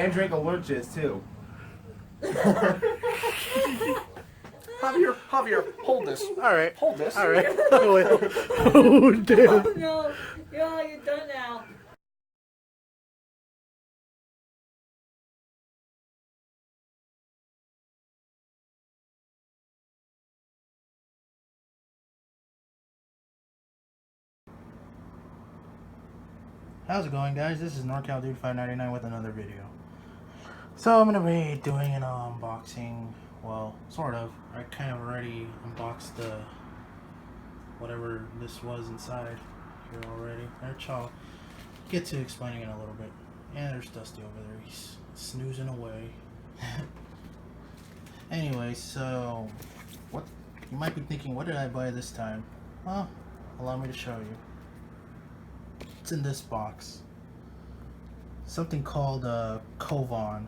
And drink lunches too. Javier, hold this. Alright. Hold this. Alright. Oh, damn. Oh no, you're done now. How's it going, guys? This is NorCal Dude 599 with another video. So I'm gonna be doing an unboxing. Well, sort of. I kind of already unboxed the whatever this was inside here already. I'll get to explaining it a little bit. And there's Dusty over there. He's snoozing away. Anyway, so what you might be thinking, what did I buy this time? Well, allow me to show you. It's in this box. Something called Kovon.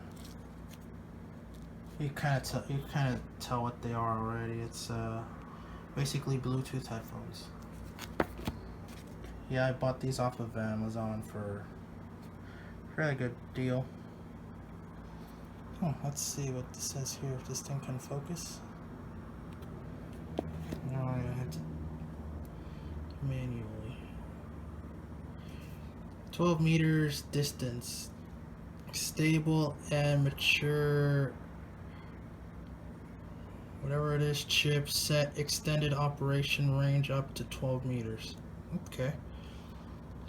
You kind of tell what they are already. It's basically Bluetooth headphones. Yeah, I bought these off of Amazon for a really good deal. Oh, let's see what this says here. If this thing can focus. No, I have to manually. 12 meters distance, stable and mature, whatever it is, chip set, extended operation range up to 12 meters. Okay.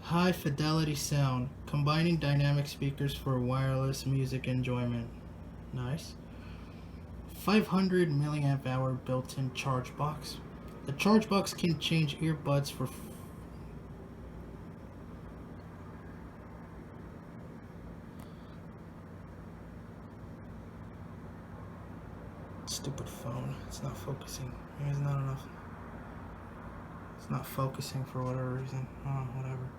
High fidelity sound, combining dynamic speakers for wireless music enjoyment. Nice. 500 milliamp hour built-in charge box. The charge box can change earbuds for stupid phone. It's not focusing. There's not enough. It's not focusing for whatever reason. Oh, whatever.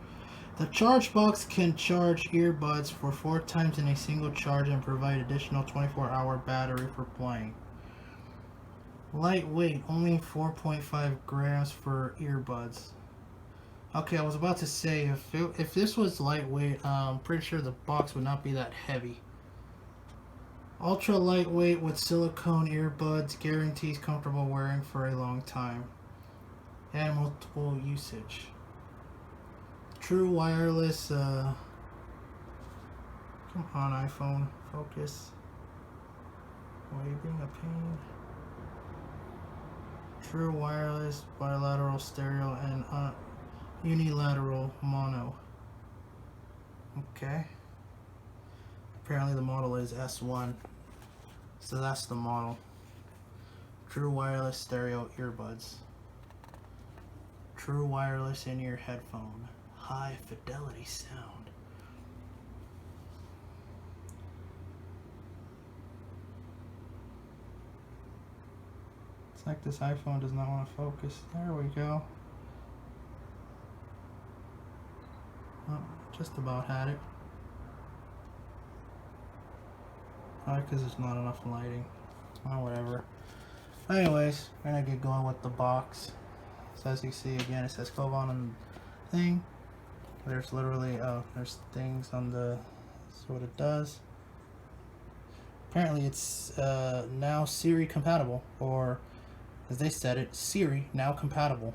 The charge box can charge earbuds for 4 times in a single charge and provide additional 24-hour battery for playing. Lightweight, only 4.5 grams for earbuds. Okay, I was about to say, if this was lightweight, I'm pretty sure the box would not be that heavy. Ultra lightweight with silicone earbuds, guarantees comfortable wearing for a long time. And multiple usage. True wireless, come on iPhone, focus. Waving a pain. True wireless, bilateral stereo, and unilateral mono. Okay. Apparently the model is S1. So that's the model. True wireless stereo earbuds. True wireless in-ear headphone. High fidelity sound. It's like this iPhone does not want to focus. There we go. Oh, just about had it. Probably because there's not enough lighting. Oh, whatever. Anyways, we're gonna get going with the box. So as you see, again, it says Kovon on the thing. There's literally, there's things on the, that's what it does. Apparently it's now Siri compatible, or as they said it, Siri now compatible.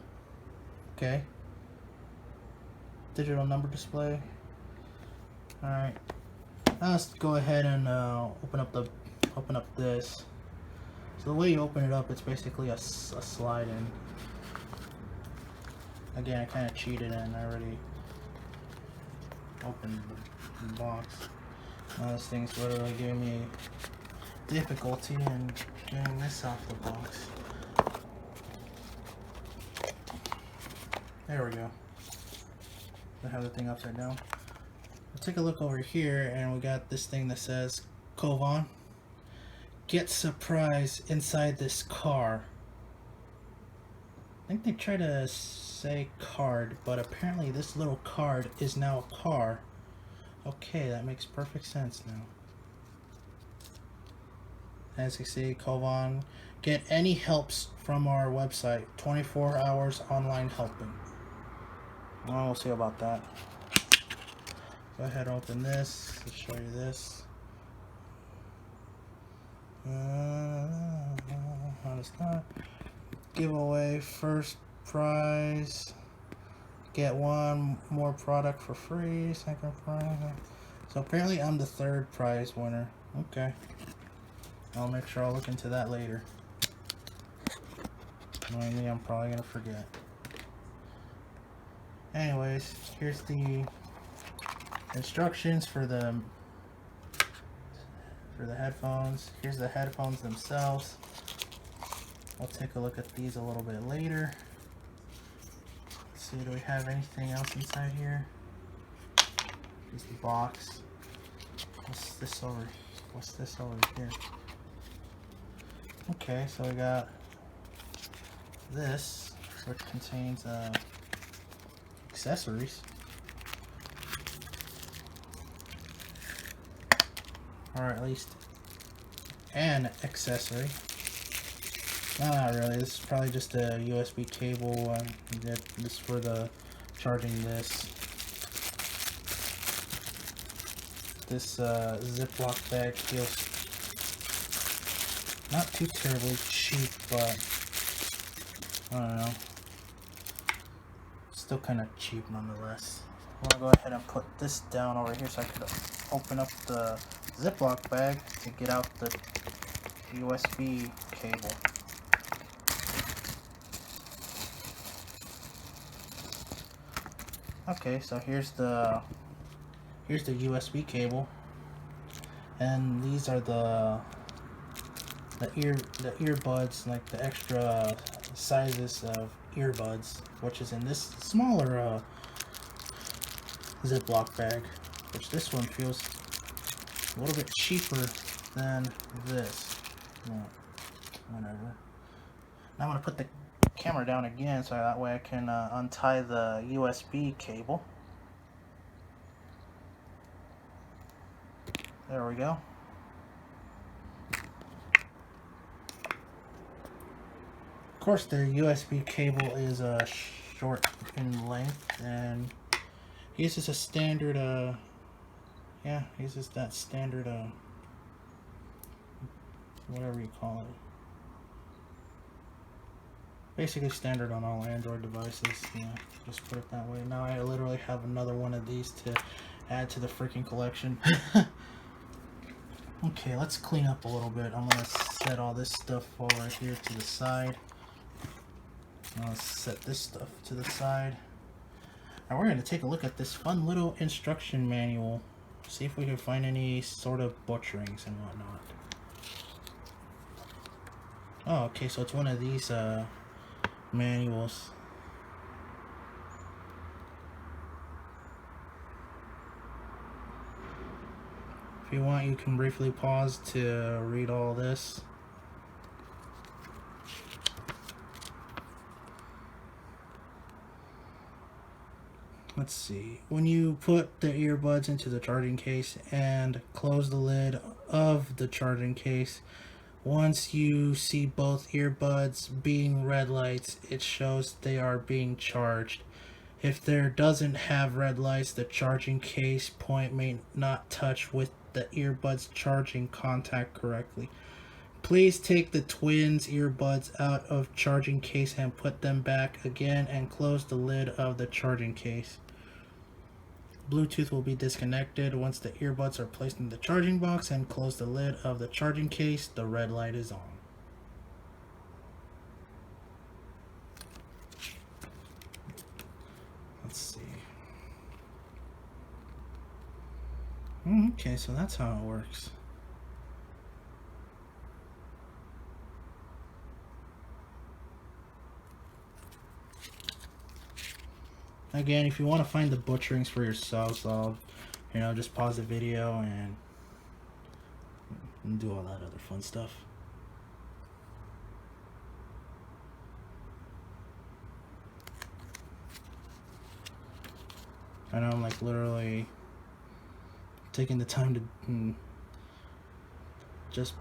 Okay. Digital number display. Alright. Now let's go ahead and open up this. So the way you open it up, it's basically a slide in. Again, I kind of cheated and I already opened the box. Now this thing's literally giving me difficulty in getting this off the box. There we go. I have the thing upside down. Take a look over here and we got this thing that says Kovon. Get surprise inside this car. I think they try to say card, but apparently this little card is now a car. Okay, that makes perfect sense now. As you see, Kovon, get any helps from our website. 24 hours online helping. Well, we'll see about that. Go ahead and open this. Let's show you this. How does that? Giveaway, first prize. Get one more product for free. Second prize. So apparently I'm the third prize winner. Okay. I'll make sure I'll look into that later. Knowing me, I'm probably gonna forget. Anyways, here's the instructions for the headphones. Here's the headphones themselves. I'll take a look at these a little bit later. Let's see, do we have anything else inside here? Here's the box. What's this over here? Okay, so we got this, which contains accessories. Or at least an accessory. No, not really. This is probably just a USB cable. This is for the charging this. This Ziploc bag feels not too terribly cheap, but I don't know. Still kind of cheap nonetheless. I'm gonna go ahead and put this down over here so I could open up the Ziploc bag to get out the USB cable. Okay, so here's the USB cable, and these are the earbuds, like the extra sizes of earbuds, which is in this smaller Ziploc bag, which this one feels a little bit cheaper than this. Well, whatever. Now I'm gonna put the camera down again so that way I can untie the USB cable. There we go. Of course, the USB cable is short in length and uses a standard uses that standard whatever you call it. Basically standard on all Android devices, yeah, just put it that way. Now I literally have another one of these to add to the freaking collection. Okay, let's clean up a little bit. I'm gonna set all this stuff over here to the side. I'll set this stuff to the side. Now we're gonna take a look at this fun little instruction manual. See if we can find any sort of butcherings and whatnot. Oh, okay, so it's one of these manuals. If you want, you can briefly pause to read all this. Let's see. When you put the earbuds into the charging case and close the lid of the charging case, once you see both earbuds being red lights, it shows they are being charged. If there doesn't have red lights, the charging case point may not touch with the earbuds charging contact correctly. Please take the twins earbuds out of charging case and put them back again and close the lid of the charging case. Bluetooth will be disconnected once the earbuds are placed in the charging box, and close the lid of the charging case. The red light is on. Let's see. Okay, so that's how it works. Again, if you want to find the butcherings for yourselves, I'll, just pause the video and do all that other fun stuff. I know I'm like literally taking the time to just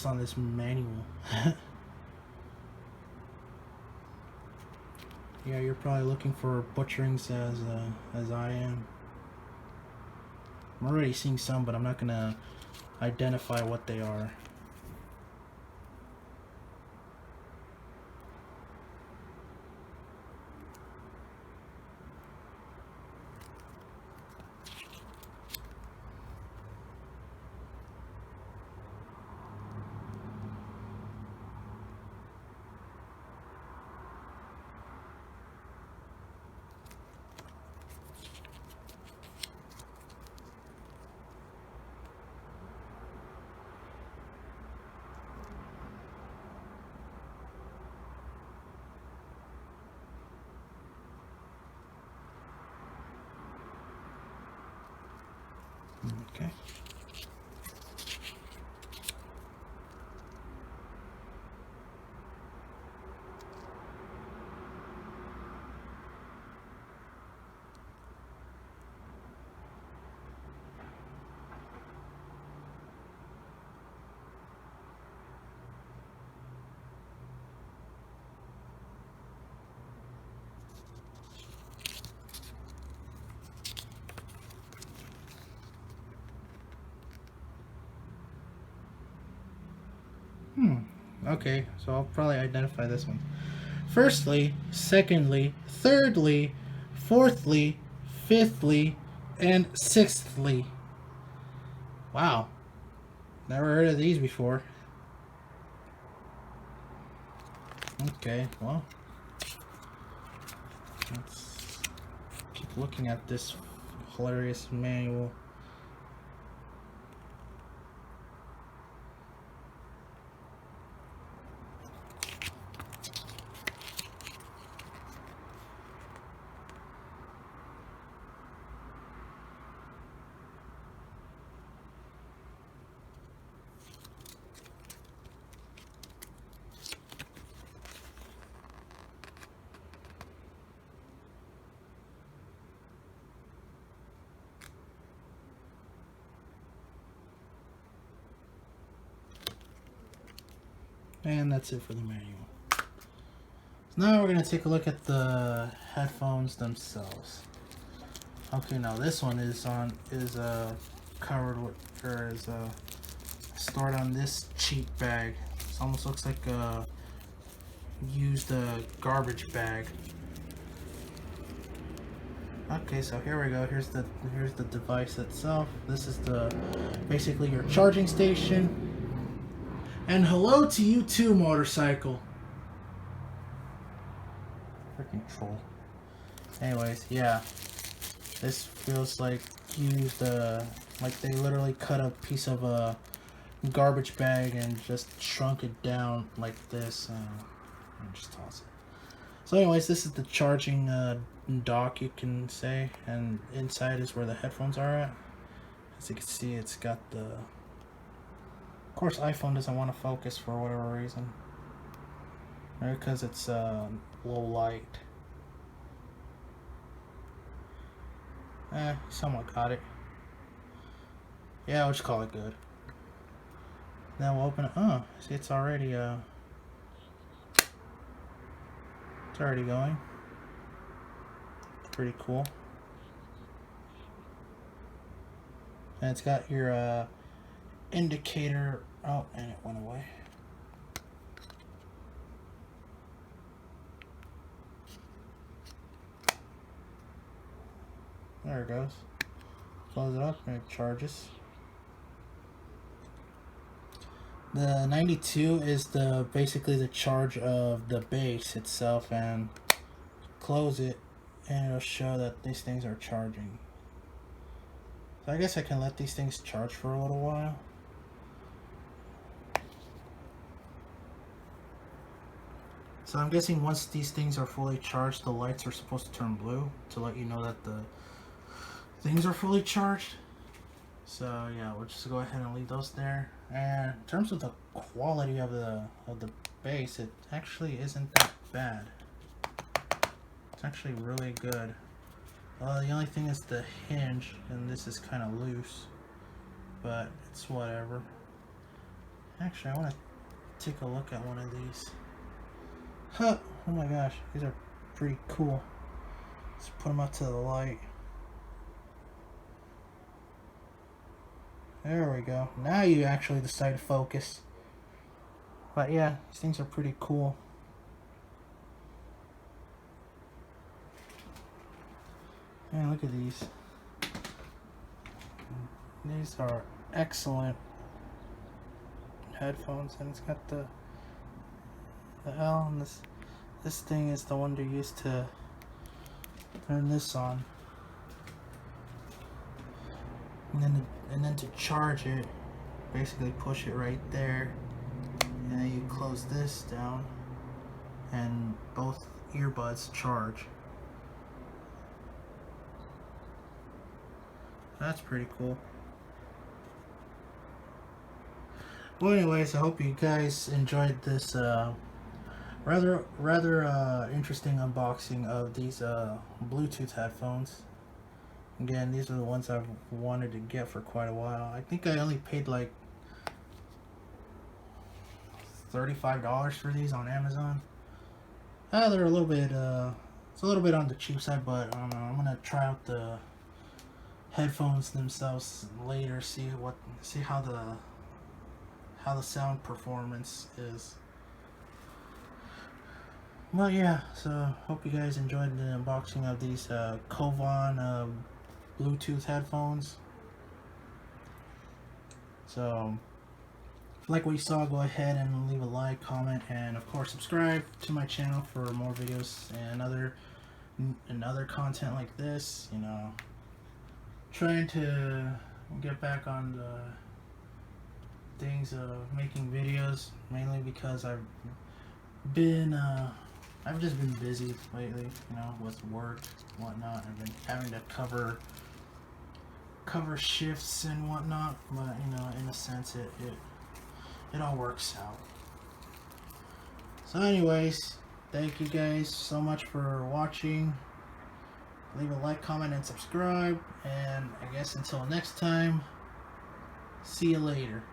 on this manual. Yeah, you're probably looking for butcherings as I am. I'm already seeing some, but I'm not gonna identify what they are. Okay. Okay, so I'll probably identify this one. Firstly, secondly, thirdly, fourthly, fifthly, and sixthly. Wow. Never heard of these before. Okay, well. Let's keep looking at this hilarious manual. And that's it for the manual. So now we're going to take a look at the headphones themselves. Okay, now this one is covered with, or is stored on this cheap bag. It almost looks like a used garbage bag. Okay, so here we go. Here's the device itself. This is basically your charging station. And hello to you too, motorcycle. Freaking troll. Anyways, yeah. This feels like used, like they literally cut a piece of a garbage bag and just shrunk it down like this and just toss it. So anyways, this is the charging dock, you can say, and inside is where the headphones are at. As you can see, it's got the... Of course, iPhone doesn't want to focus for whatever reason. Maybe because it's low light. Somewhat got it. Yeah, we'll just call it good. Then we'll open it. Oh, see, it's already going. Pretty cool. And it's got your indicator. Oh, and it went away. There it goes. Close it up and it charges. The 92 is basically the charge of the base itself, and close it and it'll show that these things are charging. So I guess I can let these things charge for a little while. So I'm guessing once these things are fully charged, the lights are supposed to turn blue to let you know that the things are fully charged. So yeah, we'll just go ahead and leave those there. And in terms of the quality of the base, it actually isn't that bad. It's actually really good. The only thing is the hinge, and this is kind of loose, but it's whatever. Actually, I want to take a look at one of these. Huh! Oh my gosh, these are pretty cool. Let's put them out to the light. There we go. Now you actually decide to focus. But yeah, these things are pretty cool. Man, look at these. These are excellent headphones, and it's got the L, and this thing is the one to use to turn this on. And then to charge it, basically push it right there, and then you close this down, and both earbuds charge. That's pretty cool. Well, anyways, I hope you guys enjoyed this rather interesting unboxing of these Bluetooth headphones. Again, these are the ones I've wanted to get for quite a while. I think I only paid like $35 for these on Amazon. They're a little bit it's a little bit on the cheap side, but I don't know. I'm gonna try out the headphones themselves later. See how the sound performance is. Well, yeah. So hope you guys enjoyed the unboxing of these Kovon Bluetooth headphones. So if you like what you saw, go ahead and leave a like, comment, and of course subscribe to my channel for more videos and other content like this. You know, trying to get back on the things of making videos, mainly because I've just been busy lately, you know, with work and whatnot. I've been having to cover shifts and whatnot, but you know, in a sense it all works out. So anyways, thank you guys so much for watching. Leave a like, comment, and subscribe, and I guess until next time, see you later.